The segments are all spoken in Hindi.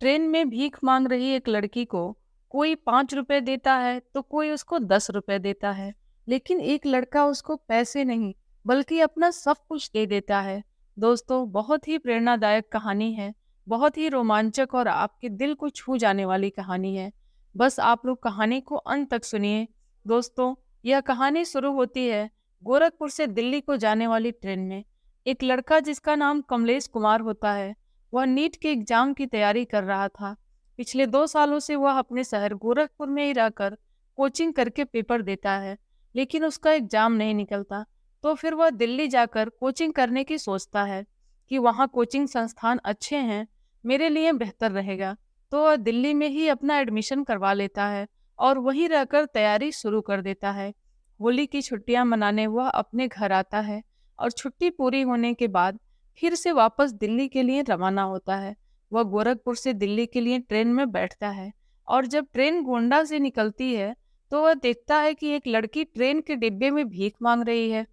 ट्रेन में भीख मांग रही एक लड़की को कोई 5 रुपए देता है तो कोई उसको 10 रुपए देता है। लेकिन एक लड़का उसको पैसे नहीं बल्कि अपना सब कुछ दे देता है। दोस्तों, बहुत ही प्रेरणादायक कहानी है। बहुत ही रोमांचक और आपके दिल को छू जाने वाली कहानी है। बस आप लोग कहानी को अंत तक सुनिए। दोस्तों, यह कहानी शुरू होती है गोरखपुर से दिल्ली को जाने वाली ट्रेन में। एक लड़का जिसका नाम कमलेश कुमार होता है, वह नीट के एग्जाम की तैयारी कर रहा था। पिछले 2 सालों से वह अपने शहर गोरखपुर में ही रहकर कोचिंग करके पेपर देता है, लेकिन उसका एग्जाम नहीं निकलता। तो फिर वह दिल्ली जाकर कोचिंग करने की सोचता है कि वहाँ कोचिंग संस्थान अच्छे हैं, मेरे लिए बेहतर रहेगा। तो वह दिल्ली में ही अपना एडमिशन करवा लेता है और वहीं रहकर तैयारी शुरू कर देता है। होली की छुट्टियां मनाने वह अपने घर आता है और छुट्टी पूरी होने के बाद फिर से वापस दिल्ली के लिए रवाना होता है। वह गोरखपुर से दिल्ली के लिए ट्रेन में बैठता है और जब ट्रेन गोंडा से निकलती है तो वह देखता है कि एक लड़की ट्रेन के डिब्बे में भीख मांग रही है।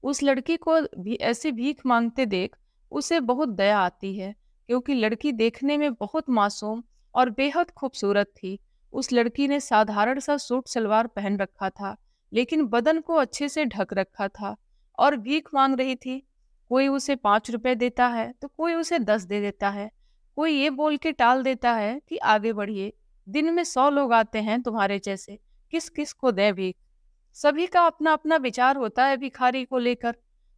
उस लड़की को भी ऐसे भीख मांगते देख उसे बहुत दया आती है, क्योंकि लड़की देखने में बहुत मासूम और बेहद खूबसूरत थी। उस लड़की ने साधारण सा सूट सलवार पहन रखा था, लेकिन बदन को अच्छे से ढक रखा था और भीख मांग रही थी। कोई उसे 5 रुपए देता है तो कोई उसे 10 दे देता है। कोई ये बोल के टाल देता है कि आगे बढ़िए, दिन में 100 लोग आते हैं तुम्हारे जैसे, किस किस को दे भीख। सभी का अपना अपना विचार होता है भिखारी को लेकर।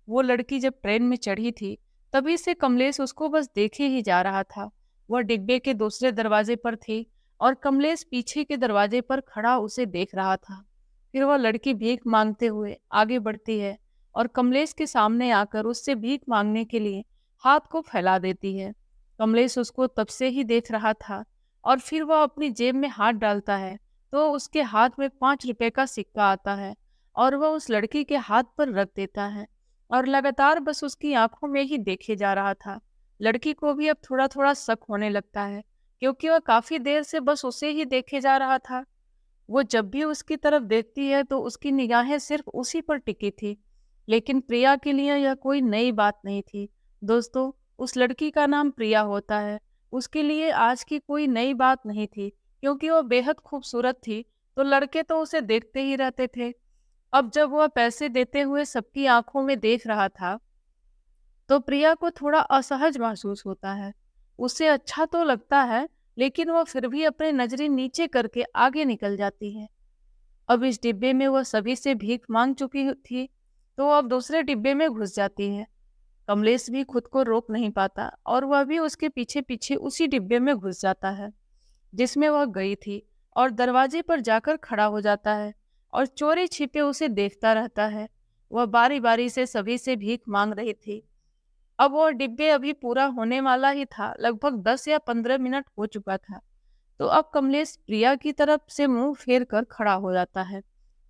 वो लड़की जब ट्रेन में चढ़ी थी तभी से कमलेश उसको बस देखे ही जा रहा था। वह डिब्बे के दूसरे दरवाजे पर थी और कमलेश पीछे के दरवाजे पर खड़ा उसे देख रहा था। फिर वह लड़की भीख मांगते हुए आगे बढ़ती है और कमलेश के सामने आकर उससे भीख मांगने के लिए हाथ को फैला देती है। कमलेश उसको तब से ही देख रहा था और फिर वह अपनी जेब में हाथ डालता है तो उसके हाथ में 5 रुपए का सिक्का आता है और वह उस लड़की के हाथ पर रख देता है और लगातार बस उसकी आंखों में ही देखे जा रहा था। लड़की को भी अब थोड़ा थोड़ा शक होने लगता है, क्योंकि वह काफी देर से बस उसे ही देखे जा रहा था। वो जब भी उसकी तरफ देखती है तो उसकी निगाहें सिर्फ उसी पर टिकी थी। लेकिन प्रिया के लिए यह कोई नई बात नहीं थी। दोस्तों, उस लड़की का नाम प्रिया होता है। उसके लिए आज की कोई नई बात नहीं थी, क्योंकि वो बेहद खूबसूरत थी तो लड़के तो उसे देखते ही रहते थे। अब जब वह पैसे देते हुए सबकी आंखों में देख रहा था तो प्रिया को थोड़ा असहज महसूस होता है। उसे अच्छा तो लगता है, लेकिन वह फिर भी अपने नजरें नीचे करके आगे निकल जाती है। अब इस डिब्बे में वह सभी से भीख मांग चुकी थी तो अब दूसरे डिब्बे में घुस जाती है। कमलेश भी खुद को रोक नहीं पाता और वह भी उसके पीछे पीछे उसी डिब्बे में घुस जाता है जिसमें वह गई थी और दरवाजे पर जाकर खड़ा हो जाता है और चोरी छिपे उसे देखता रहता है। वह बारी बारी से सभी से भीख मांग रही थी। अब वह डिब्बे अभी पूरा होने वाला ही था, लगभग 10 या 15 मिनट हो चुका था। तो अब कमलेश प्रिया की तरफ से मुंह फेर कर खड़ा हो जाता है।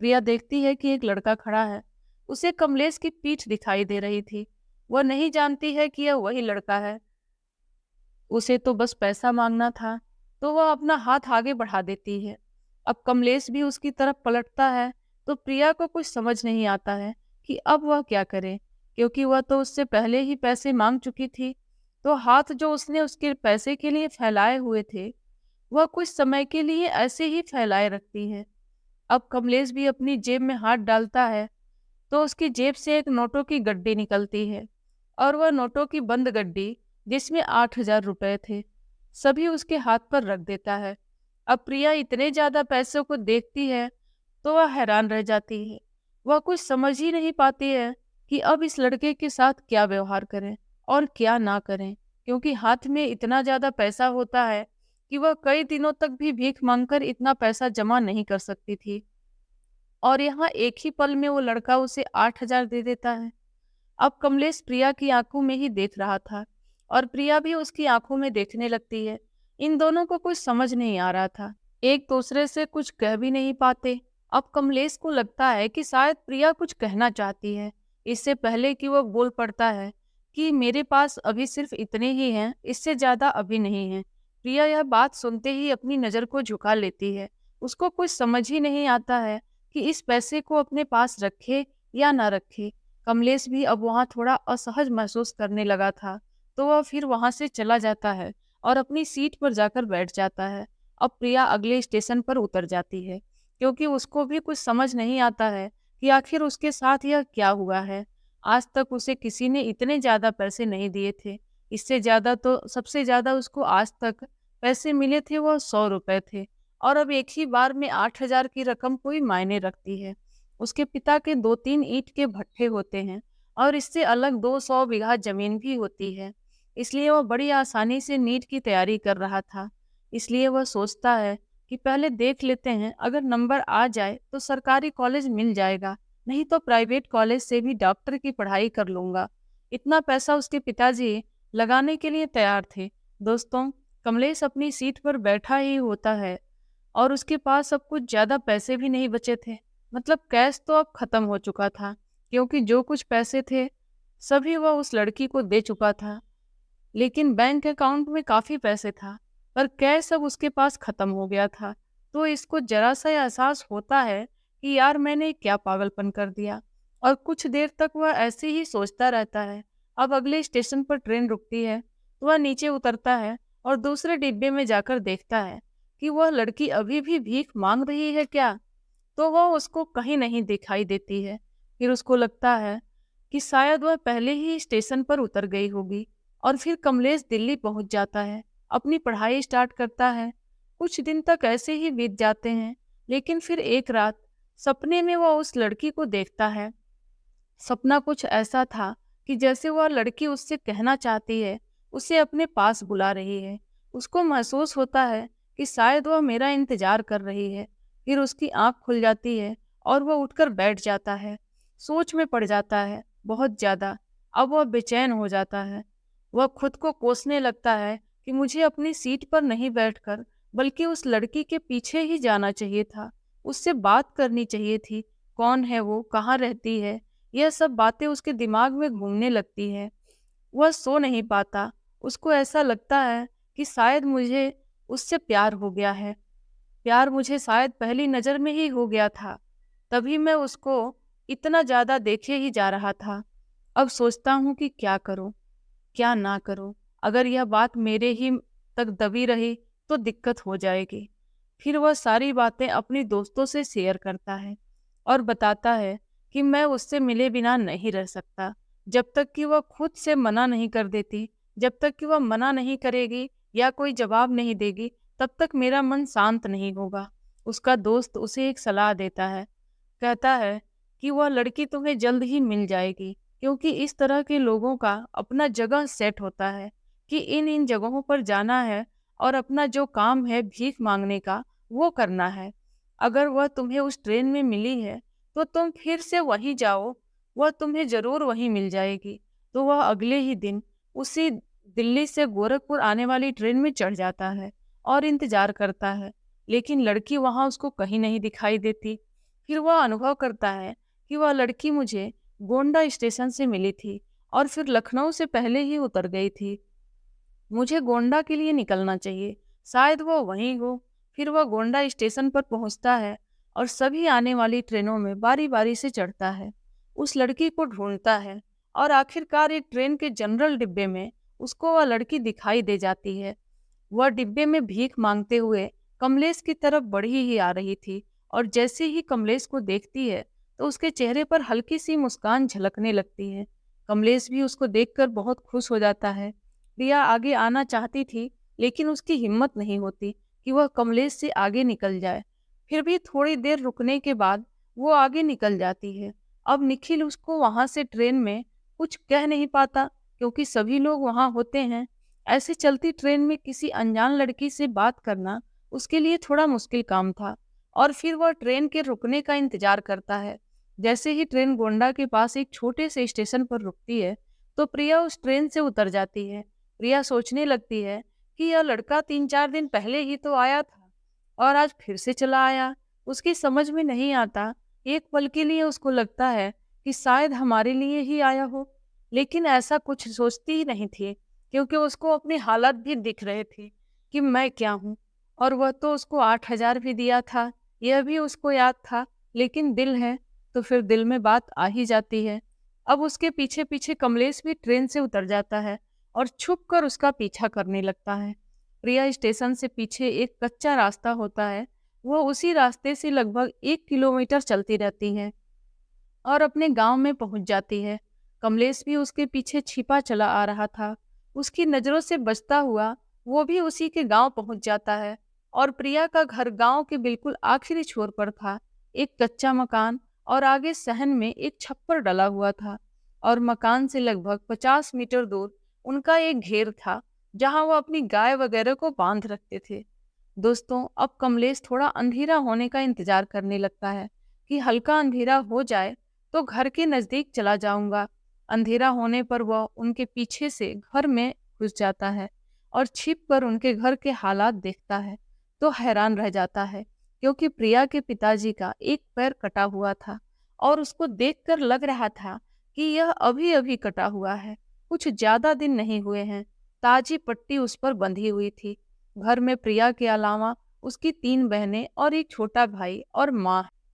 प्रिया देखती है कि एक लड़का खड़ा है। उसे कमलेश की पीठ दिखाई दे रही थी। वह नहीं जानती है कि यह वही लड़का है। उसे तो बस पैसा मांगना था, तो वह अपना हाथ आगे बढ़ा देती है। अब कमलेश भी उसकी तरफ पलटता है तो प्रिया को कुछ समझ नहीं आता है कि अब वह क्या करे, क्योंकि वह तो उससे पहले ही पैसे मांग चुकी थी। तो हाथ जो उसने उसके पैसे के लिए फैलाए हुए थे वह कुछ समय के लिए ऐसे ही फैलाए रखती है। अब कमलेश भी अपनी जेब में हाथ डालता है तो उसकी जेब से एक नोटों की गड्डी निकलती है और वह नोटों की बंद गड्डी, जिसमें 8,000 रुपए थे, सभी उसके हाथ पर रख देता है। अब प्रिया इतने ज्यादा पैसों को देखती है तो वह हैरान रह जाती है। वह कुछ समझ ही नहीं पाती है कि अब इस लड़के के साथ क्या व्यवहार करें और क्या ना करें, क्योंकि हाथ में इतना ज्यादा पैसा होता है कि वह कई दिनों तक भी भीख मांगकर इतना पैसा जमा नहीं कर सकती थी। और यहाँ एक ही पल में वो लड़का उसे 8,000 दे देता है। अब कमलेश प्रिया की आंखों में ही देख रहा था और प्रिया भी उसकी आंखों में देखने लगती है। इन दोनों को कुछ समझ नहीं आ रहा था, एक दूसरे से कुछ कह भी नहीं पाते। अब कमलेश को लगता है कि शायद प्रिया कुछ कहना चाहती है। इससे पहले कि वो बोल पड़ता है कि मेरे पास अभी सिर्फ इतने ही हैं, इससे ज्यादा अभी नहीं है। प्रिया यह बात सुनते ही अपनी नजर को झुका लेती है। उसको कुछ समझ ही नहीं आता है कि इस पैसे को अपने पास रखे या ना रखे। कमलेश भी अब वहाँ थोड़ा असहज महसूस करने लगा था, तो वह फिर वहाँ से चला जाता है और अपनी सीट पर जाकर बैठ जाता है। अब प्रिया अगले स्टेशन पर उतर जाती है, क्योंकि उसको भी कुछ समझ नहीं आता है कि आखिर उसके साथ यह क्या हुआ है। आज तक उसे किसी ने इतने ज़्यादा पैसे नहीं दिए थे। इससे ज़्यादा तो सबसे ज़्यादा उसको आज तक पैसे मिले थे वो 100 रुपए थे, और अब एक ही बार में 8,000 की रकम कोई मायने रखती है। उसके पिता के 2-3 ईंट के भट्ठे होते हैं और इससे अलग 200 बीघा जमीन भी होती है। इसलिए वह बड़ी आसानी से नीट की तैयारी कर रहा था। इसलिए वह सोचता है कि पहले देख लेते हैं, अगर नंबर आ जाए तो सरकारी कॉलेज मिल जाएगा, नहीं तो प्राइवेट कॉलेज से भी डॉक्टर की पढ़ाई कर लूँगा। इतना पैसा उसके पिताजी लगाने के लिए तैयार थे। दोस्तों, कमलेश अपनी सीट पर बैठा ही होता है और उसके पास अब कुछ ज़्यादा पैसे भी नहीं बचे थे। मतलब कैश तो अब खत्म हो चुका था, क्योंकि जो कुछ पैसे थे सभी वह उस लड़की को दे चुका था। लेकिन बैंक अकाउंट में काफ़ी पैसे था, पर कैश अब उसके पास खत्म हो गया था। तो इसको जरा सा एहसास होता है कि यार मैंने क्या पागलपन कर दिया, और कुछ देर तक वह ऐसे ही सोचता रहता है। अब अगले स्टेशन पर ट्रेन रुकती है, तो वह नीचे उतरता है और दूसरे डिब्बे में जाकर देखता है कि वह लड़की अभी भी भीख मांग रही है क्या। तो वह उसको कहीं नहीं दिखाई देती है। फिर उसको लगता है कि शायद वह पहले ही स्टेशन पर उतर गई होगी। और फिर कमलेश दिल्ली पहुंच जाता है, अपनी पढ़ाई स्टार्ट करता है। कुछ दिन तक ऐसे ही बीत जाते हैं, लेकिन फिर एक रात सपने में वह उस लड़की को देखता है। सपना कुछ ऐसा था कि जैसे वह लड़की उससे कहना चाहती है, उसे अपने पास बुला रही है। उसको महसूस होता है कि शायद वह मेरा इंतजार कर रही है। फिर उसकी आंख खुल जाती है और वह उठकर बैठ जाता है। सोच में पड़ जाता है बहुत ज़्यादा। अब वह बेचैन हो जाता है। वह खुद को कोसने लगता है कि मुझे अपनी सीट पर नहीं बैठकर बल्कि उस लड़की के पीछे ही जाना चाहिए था। उससे बात करनी चाहिए थी। कौन है वो, कहाँ रहती है, यह सब बातें उसके दिमाग में घूमने लगती है। वह सो नहीं पाता। उसको ऐसा लगता है कि शायद मुझे उससे प्यार हो गया है। प्यार मुझे शायद पहली नज़र में ही हो गया था, तभी मैं उसको इतना ज़्यादा देखे ही जा रहा था। अब सोचता हूँ कि क्या करूँ, क्या ना करूँ। अगर यह बात मेरे ही तक दबी रही तो दिक्कत हो जाएगी। फिर वह सारी बातें अपनी दोस्तों से शेयर करता है और बताता है कि मैं उससे मिले बिना नहीं रह सकता। जब तक कि वह खुद से मना नहीं कर देती, जब तक कि वह मना नहीं करेगी या कोई जवाब नहीं देगी, तब तक मेरा मन शांत नहीं होगा। उसका दोस्त उसे एक सलाह देता है। कहता है कि वह लड़की तुम्हें जल्द ही मिल जाएगी, क्योंकि इस तरह के लोगों का अपना जगह सेट होता है कि इन इन जगहों पर जाना है और अपना जो काम है भीख मांगने का वो करना है। अगर वह तुम्हें उस ट्रेन में मिली है तो तुम फिर से वहीं जाओ, वह तुम्हें जरूर वहीं मिल जाएगी। तो वह अगले ही दिन उसी दिल्ली से गोरखपुर आने वाली ट्रेन में चढ़ जाता है और इंतजार करता है, लेकिन लड़की वहां उसको कहीं नहीं दिखाई देती। फिर वह अनुभव करता है कि वह लड़की मुझे गोंडा स्टेशन से मिली थी और फिर लखनऊ से पहले ही उतर गई थी। मुझे गोंडा के लिए निकलना चाहिए, शायद वो वहीं हो। फिर वह गोंडा स्टेशन पर पहुंचता है और सभी आने वाली ट्रेनों में बारी बारी से चढ़ता है, उस लड़की को ढूंढता है और आखिरकार एक ट्रेन के जनरल डिब्बे में उसको वह लड़की दिखाई दे जाती है। वह डिब्बे में भीख मांगते हुए कमलेश की तरफ बढ़ी ही आ रही थी, और जैसे ही कमलेश को देखती है तो उसके चेहरे पर हल्की सी मुस्कान झलकने लगती है। कमलेश भी उसको देखकर बहुत खुश हो जाता है। प्रिया आगे आना चाहती थी, लेकिन उसकी हिम्मत नहीं होती कि वह कमलेश से आगे निकल जाए। फिर भी थोड़ी देर रुकने के बाद वो आगे निकल जाती है। अब निखिल उसको वहां से ट्रेन में कुछ कह नहीं पाता, क्योंकि सभी लोग वहां होते हैं। ऐसे चलती ट्रेन में किसी अनजान लड़की से बात करना उसके लिए थोड़ा मुश्किल काम था। और फिर वह ट्रेन के रुकने का इंतजार करता है। जैसे ही ट्रेन गोंडा के पास एक छोटे से स्टेशन पर रुकती है तो प्रिया उस ट्रेन से उतर जाती है। प्रिया सोचने लगती है कि यह लड़का 3-4 दिन पहले ही तो आया था और आज फिर से चला आया। उसकी समझ में नहीं आता। एक पल के लिए उसको लगता है कि शायद हमारे लिए ही आया हो, लेकिन ऐसा कुछ सोचती ही नहीं थी, क्योंकि उसको अपनी हालत भी दिख रहे थे कि मैं क्या हूँ। और वह तो उसको 8,000 भी दिया था, यह भी उसको याद था। लेकिन दिल है तो फिर दिल में बात आ ही जाती है। अब उसके पीछे पीछे कमलेश भी ट्रेन से उतर जाता है और छुप कर उसका पीछा करने लगता है। प्रिया स्टेशन से पीछे एक कच्चा रास्ता होता है, वो उसी रास्ते से लगभग 1 किलोमीटर चलती रहती है और अपने गांव में पहुंच जाती है। कमलेश भी उसके पीछे छिपा चला आ रहा था। उसकी नजरों से बचता हुआ वो भी उसी के गांव पहुंच जाता है और प्रिया का घर गांव के बिल्कुल आखिरी छोर पर था। एक कच्चा मकान और आगे सहन में एक छप्पर डला हुआ था और मकान से लगभग 50 मीटर दूर उनका एक घेर था जहां वो अपनी गाय वगैरह को बांध रखते थे। दोस्तों, अब कमलेश थोड़ा अंधेरा होने का इंतजार करने लगता है कि हल्का अंधेरा हो जाए तो घर के नजदीक चला जाऊंगा। अंधेरा होने पर वह उनके पीछे से घर में घुस जाता है और छिप कर उनके घर के हालात देखता है तो हैरान रह जाता है, क्योंकि प्रिया के पिताजी का एक पैर कटा हुआ था और उसको देखकर लग रहा था कि यह अभी अभी कटा हुआ है, कुछ ज्यादा दिन नहीं हुए हैं। ताजी पट्टी उस पर बंधी हुई थी। घर में प्रिया के अलावा उसकी 3 बहनें और एक छोटा भाई और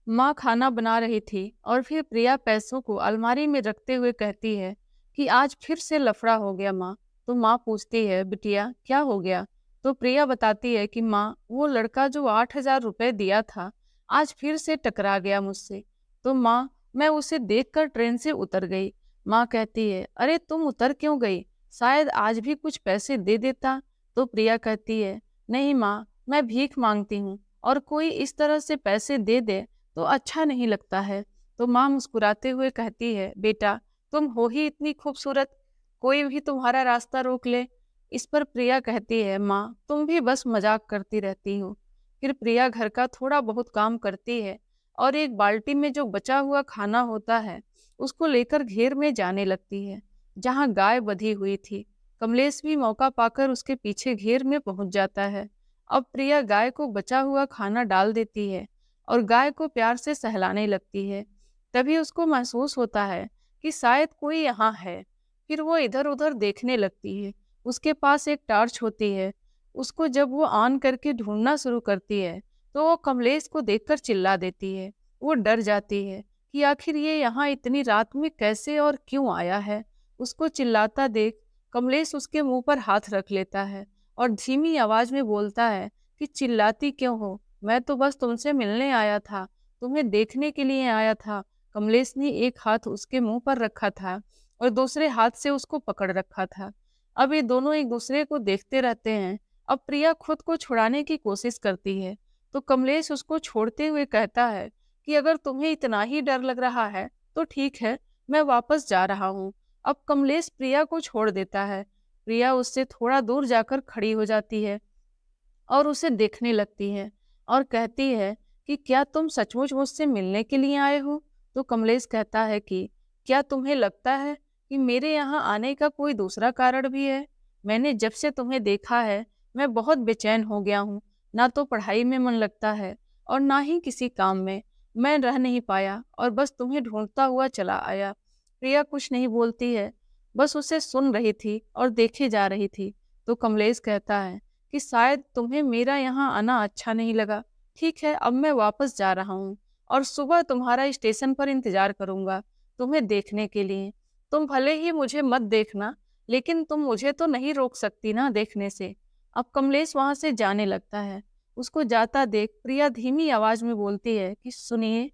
माँ खाना बना रही थी और फिर प्रिया पैसों को अलमारी में रखते हुए कहती है कि आज फिर से लफड़ा हो गया माँ। तो माँ पूछती है, बिटिया क्या हो गया? तो प्रिया बताती है कि माँ, वो लड़का जो 8,000 रुपए दिया था आज फिर से टकरा गया मुझसे। तो माँ, मैं उसे देखकर ट्रेन से उतर गई। माँ कहती है, अरे तुम उतर क्यों गई? शायद आज भी कुछ पैसे दे देता। तो प्रिया कहती है, नहीं माँ, मैं भीख मांगती हूँ और कोई इस तरह से पैसे दे दे तो अच्छा नहीं लगता है। तो माँ मुस्कुराते हुए कहती है, बेटा तुम हो ही इतनी खूबसूरत, कोई भी तुम्हारा रास्ता रोक ले। इस पर प्रिया कहती है, माँ तुम भी बस मजाक करती रहती हो। फिर प्रिया घर का थोड़ा बहुत काम करती है और एक बाल्टी में जो बचा हुआ खाना होता है उसको लेकर घेर में जाने लगती है जहाँ गाय बंधी हुई थी। कमलेश भी मौका पाकर उसके पीछे घेर में पहुंच जाता है। अब प्रिया गाय को बचा हुआ खाना डाल देती है और गाय को प्यार से सहलाने लगती है। तभी उसको महसूस होता है कि शायद कोई यहाँ है। फिर वो इधर उधर देखने लगती है। उसके पास एक टॉर्च होती है। उसको जब वो ऑन करके ढूंढना शुरू करती है तो वो कमलेश को देखकर चिल्ला देती है। वो डर जाती है कि आखिर ये यहाँ इतनी रात में कैसे और क्यों आया है। उसको चिल्लाता देख कमलेश उसके मुंह पर हाथ रख लेता है और धीमी आवाज में बोलता है कि चिल्लाती क्यों हो, मैं तो बस तुमसे मिलने आया था, तुम्हें देखने के लिए आया था। कमलेश ने एक हाथ उसके मुंह पर रखा था और दूसरे हाथ से उसको पकड़ रखा था। अब ये दोनों एक दूसरे को देखते रहते हैं। अब प्रिया खुद को छुड़ाने की कोशिश करती है तो कमलेश उसको छोड़ते हुए कहता है कि अगर तुम्हें इतना ही डर लग रहा है तो ठीक है, मैं वापस जा रहा हूँ। अब कमलेश प्रिया को छोड़ देता है। प्रिया उससे थोड़ा दूर जाकर खड़ी हो जाती है और उसे देखने लगती है और कहती है कि क्या तुम सचमुच मुझसे मिलने के लिए आए हो? तो कमलेश कहता है कि क्या तुम्हें लगता है कि मेरे यहाँ आने का कोई दूसरा कारण भी है? मैंने जब से तुम्हें देखा है मैं बहुत बेचैन हो गया हूँ। ना तो पढ़ाई में मन लगता है और ना ही किसी काम में। मैं रह नहीं पाया और बस तुम्हें ढूंढता हुआ चला आया। प्रिया कुछ नहीं बोलती है, बस उसे सुन रही थी और देखे जा रही थी। तो कमलेश कहता है कि शायद तुम्हें मेरा यहाँ आना अच्छा नहीं लगा। ठीक है, अब मैं वापस जा रहा हूँ और सुबह तुम्हारा स्टेशन पर इंतजार करूंगा तुम्हें देखने के लिए। तुम भले ही मुझे मत देखना, लेकिन तुम मुझे तो नहीं रोक सकती ना देखने से। अब कमलेश वहां से जाने लगता है। उसको जाता देख प्रिया धीमी आवाज में बोलती है कि सुनिए।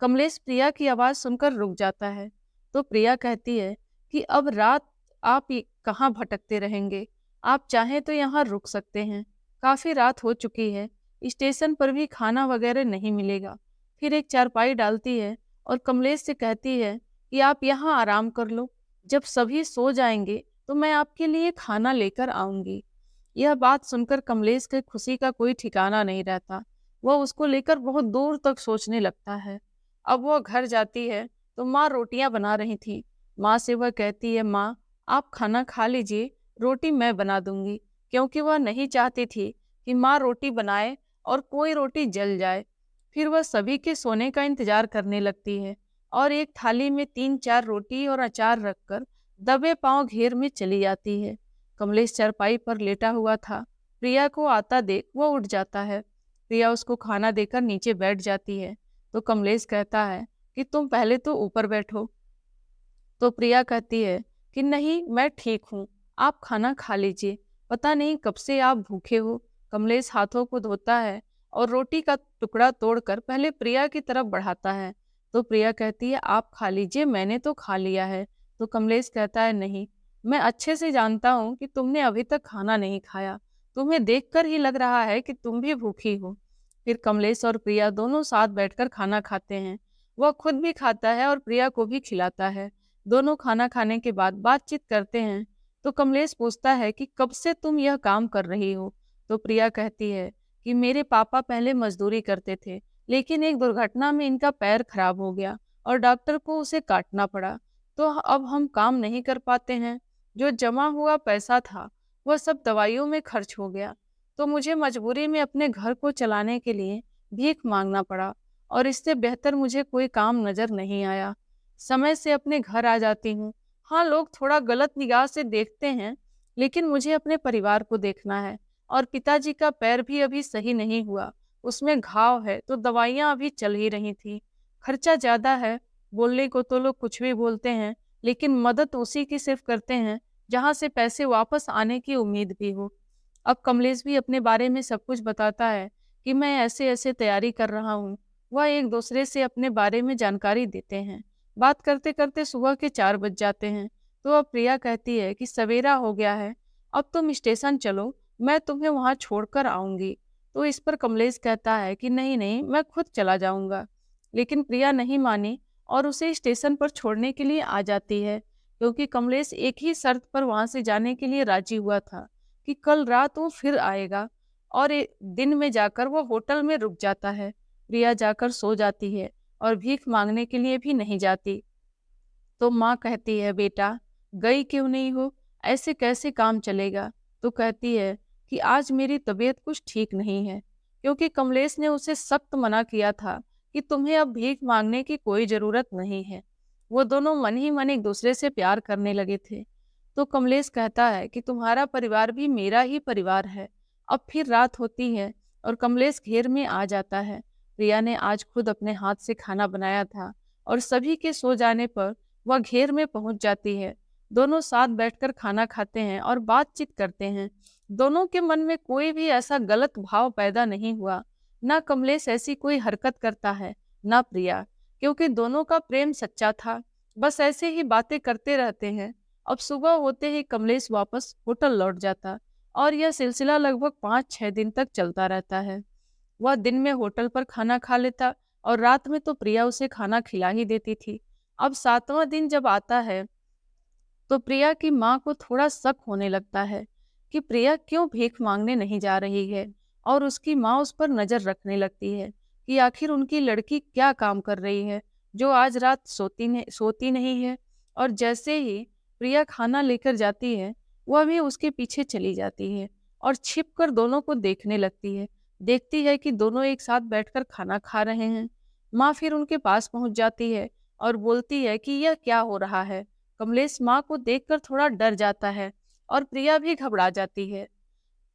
कमलेश प्रिया की आवाज सुनकर रुक जाता है। तो प्रिया कहती है कि अब रात आप कहाँ भटकते रहेंगे? आप चाहें तो यहाँ रुक सकते हैं, काफी रात हो चुकी है, स्टेशन पर भी खाना वगैरह नहीं मिलेगा। फिर एक चारपाई डालती है और कमलेश से कहती है कि आप यहाँ आराम कर लो, जब सभी सो जाएंगे तो मैं आपके लिए खाना लेकर आऊंगी। यह बात सुनकर कमलेश के खुशी का कोई ठिकाना नहीं रहता। वह उसको लेकर बहुत दूर तक सोचने लगता है। अब वह घर जाती है तो माँ रोटियां बना रही थी। माँ से वह कहती है, माँ आप खाना खा लीजिए, रोटी मैं बना दूंगी, क्योंकि वह नहीं चाहती थी कि माँ रोटी बनाए और कोई रोटी जल जाए। फिर वह सभी के सोने का इंतजार करने लगती है और एक थाली में 3-4 रोटी और अचार रखकर दबे पांव घेर में चली जाती है। कमलेश चारपाई पर लेटा हुआ था। प्रिया को आता देख वो उठ जाता है। प्रिया उसको खाना देकर नीचे बैठ जाती है तो कमलेश कहता है कि तुम पहले तो ऊपर बैठो। तो प्रिया कहती है कि नहीं, मैं ठीक हूँ, आप खाना खा लीजिए। पता नहीं कब से आप भूखे हो। कमलेश हाथों को धोता है और रोटी का टुकड़ा तोड़कर पहले प्रिया की तरफ बढ़ाता है। तो प्रिया कहती है, आप खा लीजिए, मैंने तो खा लिया है। तो कमलेश कहता है, नहीं, मैं अच्छे से जानता हूँ कि तुमने अभी तक खाना नहीं खाया। तुम्हें देखकर ही लग रहा है कि तुम भी भूखी हो। फिर कमलेश और प्रिया दोनों साथ बैठकर खाना खाते हैं। वह खुद भी खाता है और प्रिया को भी खिलाता है। दोनों खाना खाने के बाद बातचीत करते हैं। तो कमलेश पूछता है कि कब से तुम यह काम कर रही हो। तो प्रिया कहती है कि मेरे पापा पहले मजदूरी करते थे, लेकिन एक दुर्घटना में इनका पैर खराब हो गया और डॉक्टर को उसे काटना पड़ा। तो अब हम काम नहीं कर पाते हैं। जो जमा हुआ पैसा था वह सब दवाइयों में खर्च हो गया। तो मुझे मजबूरी में अपने घर को चलाने के लिए भीख मांगना पड़ा और इससे बेहतर मुझे कोई काम नजर नहीं आया। समय से अपने घर आ जाती हूँ। हाँ, लोग थोड़ा गलत निगाह से देखते हैं, लेकिन मुझे अपने परिवार को देखना है। और पिताजी का पैर भी अभी सही नहीं हुआ, उसमें घाव है, तो दवाइयाँ अभी चल ही रही थी। खर्चा ज्यादा है। बोलने को तो लोग कुछ भी बोलते हैं, लेकिन मदद उसी की सिर्फ करते हैं जहाँ से पैसे वापस आने की उम्मीद भी हो। अब कमलेश भी अपने बारे में सब कुछ बताता है कि मैं ऐसे ऐसे तैयारी कर रहा हूँ। वह एक दूसरे से अपने बारे में जानकारी देते हैं। बात करते करते सुबह के 4 बज जाते हैं। तो अब प्रिया कहती है कि सवेरा हो गया है, अब तुम स्टेशन चलो, मैं तुम्हें वहां छोड़कर आऊंगी। तो इस पर कमलेश कहता है कि नहीं नहीं, मैं खुद चला जाऊंगा। लेकिन प्रिया नहीं मानी और उसे स्टेशन पर छोड़ने के लिए आ जाती है, क्योंकि कमलेश एक ही शर्त पर वहां से जाने के लिए राजी हुआ था कि कल रात वो फिर आएगा। और दिन में जाकर वो होटल में रुक जाता है। प्रिया जाकर सो जाती है और भीख मांगने के लिए भी नहीं जाती। तो माँ कहती है, बेटा गई क्यों नहीं हो, ऐसे कैसे काम चलेगा। तो कहती है कि आज मेरी तबीयत कुछ ठीक नहीं है, क्योंकि कमलेश ने उसे सख्त मना किया था कि तुम्हें अब भीख मांगने की कोई जरूरत नहीं है। वो दोनों मन ही मन एक दूसरे से प्यार करने लगे थे। तो कमलेश कहता है कि तुम्हारा परिवार भी मेरा ही परिवार है। अब फिर रात होती है और कमलेश घेर में आ जाता है। प्रिया ने आज खुद अपने हाथ से खाना बनाया था और सभी के सो जाने पर वह घेर में पहुंच जाती है। दोनों साथ बैठकर खाना खाते हैं और बातचीत करते हैं। दोनों के मन में कोई भी ऐसा गलत भाव पैदा नहीं हुआ। ना कमलेश ऐसी कोई हरकत करता है, ना प्रिया, क्योंकि दोनों का प्रेम सच्चा था। बस ऐसे ही बातें करते रहते हैं। अब सुबह होते ही कमलेश वापस होटल लौट जाता और यह सिलसिला लगभग 5-6 दिन तक चलता रहता है। वह दिन में होटल पर खाना खा लेता और रात में तो प्रिया उसे खाना खिला ही देती थी। अब 7वां दिन जब आता है तो प्रिया की माँ को थोड़ा शक होने लगता है कि प्रिया क्यों भीख मांगने नहीं जा रही है। और उसकी माँ उस पर नजर रखने लगती है कि आखिर उनकी लड़की क्या काम कर रही है जो आज रात सोती नहीं है। और जैसे ही प्रिया खाना लेकर जाती है, वह भी उसके पीछे चली जाती है और छिप कर दोनों को देखने लगती है। देखती है कि दोनों एक साथ बैठकर खाना खा रहे हैं। माँ फिर उनके पास पहुंच जाती है और बोलती है कि यह क्या हो रहा है। कमलेश माँ को देखकर थोड़ा डर जाता है और प्रिया भी घबरा जाती है।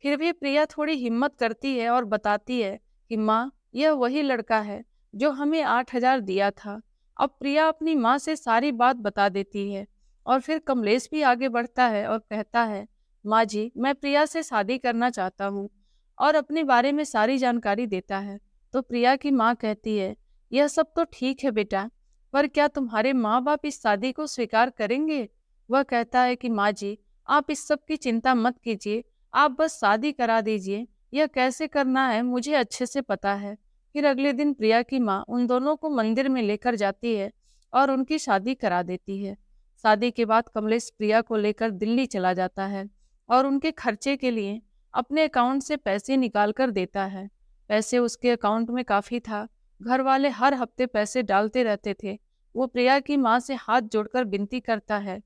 फिर भी प्रिया थोड़ी हिम्मत करती है और बताती है कि माँ, यह वही लड़का है जो हमें 8,000 दिया था। अब प्रिया अपनी माँ से सारी बात बता देती है और फिर कमलेश भी आगे बढ़ता है और कहता है, माँ जी, मैं प्रिया से शादी करना चाहता हूँ, और अपने बारे में सारी जानकारी देता है। तो प्रिया की माँ कहती है, यह सब तो ठीक है बेटा, पर क्या तुम्हारे माँ बाप इस शादी को स्वीकार करेंगे। वह कहता है कि माँ जी, आप इस सब की चिंता मत कीजिए, आप बस शादी करा दीजिए। यह कैसे करना है मुझे अच्छे से पता है। फिर अगले दिन प्रिया की माँ उन दोनों को मंदिर में लेकर जाती है और उनकी शादी करा देती है। शादी के बाद कमलेश प्रिया को लेकर दिल्ली चला जाता है और उनके खर्चे के लिए अपने अकाउंट से पैसे निकाल कर देता है। पैसे उसके अकाउंट में काफी था। घर वाले हर हफ्ते पैसे डालते रहते थे। वो प्रिया की माँ से हाथ जोड़कर विनती करता है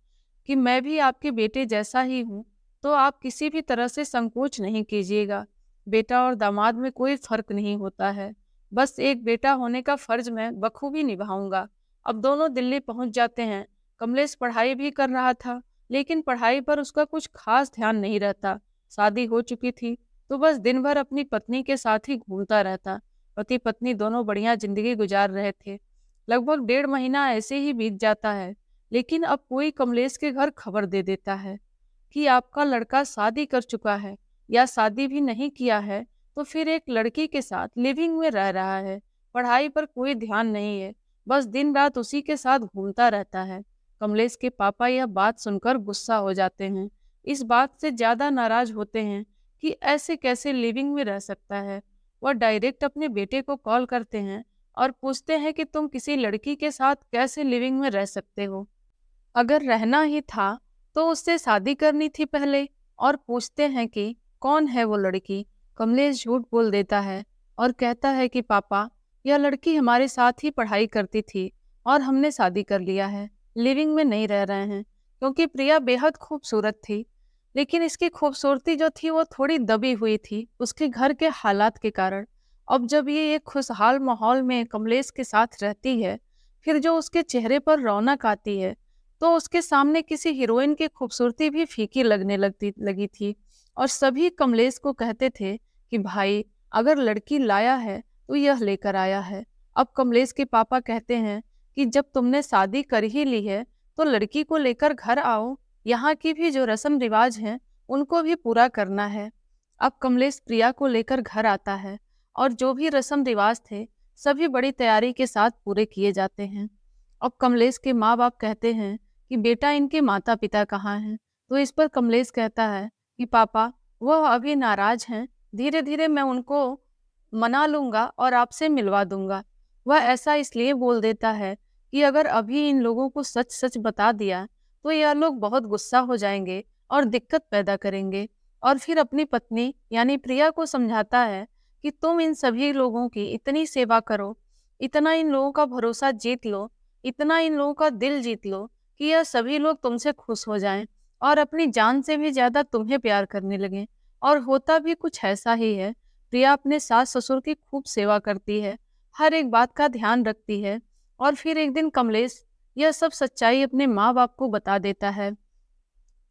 कि मैं भी आपके बेटे जैसा ही हूँ, तो आप किसी भी तरह से संकोच नहीं कीजिएगा। बेटा और दामाद में कोई फर्क नहीं होता है, बस एक बेटा होने का फर्ज मैं बखूबी निभाऊंगा। अब दोनों दिल्ली पहुंच जाते हैं। कमलेश पढ़ाई भी कर रहा था, लेकिन पढ़ाई पर उसका कुछ खास ध्यान नहीं रहता। शादी हो चुकी थी तो बस दिन भर अपनी पत्नी के साथ ही घूमता रहता। पति पत्नी दोनों बढ़िया जिंदगी गुजार रहे थे। लगभग 1.5 महीना ऐसे ही बीत जाता है, लेकिन अब कोई कमलेश के घर खबर दे देता है। कि आपका लड़का शादी कर चुका है या शादी भी नहीं किया है, तो फिर एक लड़की के साथ लिविंग में रह रहा है, पढ़ाई पर कोई ध्यान नहीं है, बस दिन रात उसी के साथ घूमता रहता है। कमलेश के पापा यह बात सुनकर गुस्सा हो जाते हैं। इस बात से ज्यादा नाराज होते हैं कि ऐसे कैसे लिविंग में रह सकता है। वह डायरेक्ट अपने बेटे को कॉल करते हैं और पूछते हैं कि तुम किसी लड़की के साथ कैसे लिविंग में रह सकते हो। अगर रहना ही था तो उससे शादी करनी थी पहले। और पूछते हैं कि कौन है वो लड़की। कमलेश झूठ बोल देता है और कहता है कि पापा, यह लड़की हमारे साथ ही पढ़ाई करती थी और हमने शादी कर लिया है, लिविंग में नहीं रह रहे हैं। क्योंकि प्रिया बेहद खूबसूरत थी, लेकिन इसकी खूबसूरती जो थी वो थोड़ी दबी हुई थी उसके घर के हालात के कारण। अब जब ये एक खुशहाल माहौल में कमलेश के साथ रहती है, फिर जो उसके चेहरे पर रौनक आती है, तो उसके सामने किसी हीरोइन की खूबसूरती भी फीकी लगने लगी थी। और सभी कमलेश को कहते थे कि भाई, अगर लड़की लाया है तो यह लेकर आया है। अब कमलेश के पापा कहते हैं कि जब तुमने शादी कर ही ली है तो लड़की को लेकर घर आओ, यहाँ की भी जो रस्म रिवाज हैं उनको भी पूरा करना है। अब कमलेश प्रिया को लेकर घर आता है और जो भी रस्म रिवाज थे सभी बड़ी तैयारी के साथ पूरे किए जाते हैं। अब कमलेश के माँ बाप कहते हैं कि बेटा, इनके माता पिता कहाँ हैं। तो इस पर कमलेश कहता है कि पापा, वह अभी नाराज हैं, धीरे धीरे मैं उनको मना लूंगा और आपसे मिलवा दूंगा। वह ऐसा इसलिए बोल देता है कि अगर अभी इन लोगों को सच सच बता दिया तो यह लोग बहुत गुस्सा हो जाएंगे और दिक्कत पैदा करेंगे। और फिर अपनी पत्नी यानी प्रिया को समझाता है कि तुम इन सभी लोगों की इतनी सेवा करो, इतना इन लोगों का भरोसा जीत लो, इतना इन लोगों का दिल जीत लो कि यह सभी लोग तुमसे खुश हो जाएं और अपनी जान से भी ज्यादा तुम्हें प्यार करने लगें। और होता भी कुछ ऐसा ही है। प्रिया अपने सास ससुर की खूब सेवा करती है, हर एक बात का ध्यान रखती है। और फिर एक दिन कमलेश यह सब सच्चाई अपने माँ बाप को बता देता है,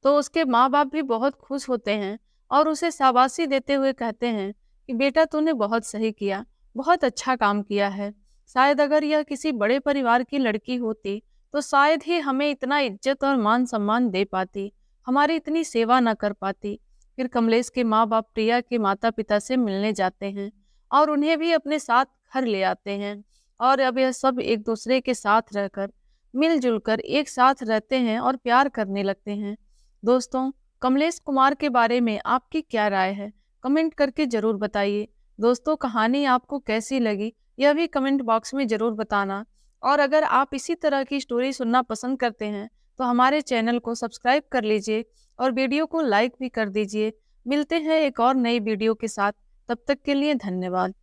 तो उसके माँ बाप भी बहुत खुश होते हैं और उसे शाबाशी देते हुए कहते हैं कि बेटा, तूने बहुत सही किया, बहुत अच्छा काम किया है। शायद अगर यह किसी बड़े परिवार की लड़की होती तो शायद ही हमें इतना इज्जत और मान सम्मान दे पाती, हमारी इतनी सेवा न कर पाती। फिर कमलेश के माँ बाप प्रिया के माता पिता से मिलने जाते हैं और उन्हें भी अपने साथ घर ले आते हैं। और अब यह सब एक दूसरे के साथ रहकर, मिलजुल कर एक साथ रहते हैं और प्यार करने लगते हैं। दोस्तों, कमलेश कुमार के बारे में आपकी क्या राय है? कमेंट करके जरूर बताइए। दोस्तों, कहानी आपको कैसी लगी यह भी कमेंट बॉक्स में जरूर बताना। और अगर आप इसी तरह की स्टोरी सुनना पसंद करते हैं तो हमारे चैनल को सब्सक्राइब कर लीजिए और वीडियो को लाइक भी कर दीजिए। मिलते हैं एक और नई वीडियो के साथ, तब तक के लिए धन्यवाद।